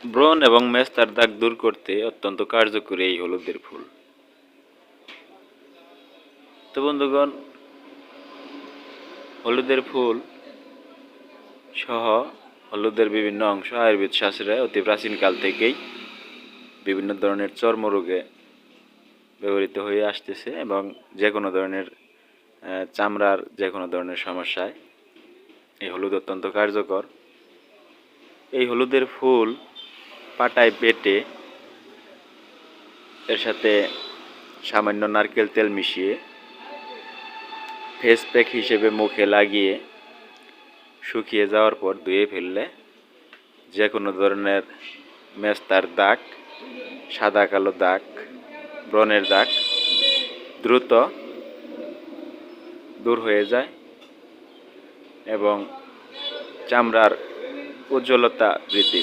ব্রণ এবং মেস্তার দাগ দূর করতে অত্যন্ত কার্যকরী এই হলুদের ফুল। তো বন্ধুগণ, হলুদের ফুল সহ হলুদের বিভিন্ন অংশ আয়ুর্বেদ শাস্ত্রে অতি প্রাচীনকাল থেকেই বিভিন্ন ধরনের চর্মরোগে ব্যবহৃত হয়ে আসতেছে এবং যে কোনো ধরনের চামড়ার যে কোনো ধরনের সমস্যায় এই হলুদ অত্যন্ত কার্যকর। এই হলুদের ফুল পাটায় বেটে এর সাথে সামান্য নারকেল তেল মিশিয়ে ফেস প্যাক হিসেবে মুখে লাগিয়ে শুকিয়ে যাওয়ার পর ধুয়ে ফেললে যে কোনো ধরনের মেস্তার দাগ, সাদা কালো দাগ, ব্রণের দাগ দ্রুত দূর হয়ে যায় এবং চামড়ার উজ্জ্বলতা বৃদ্ধি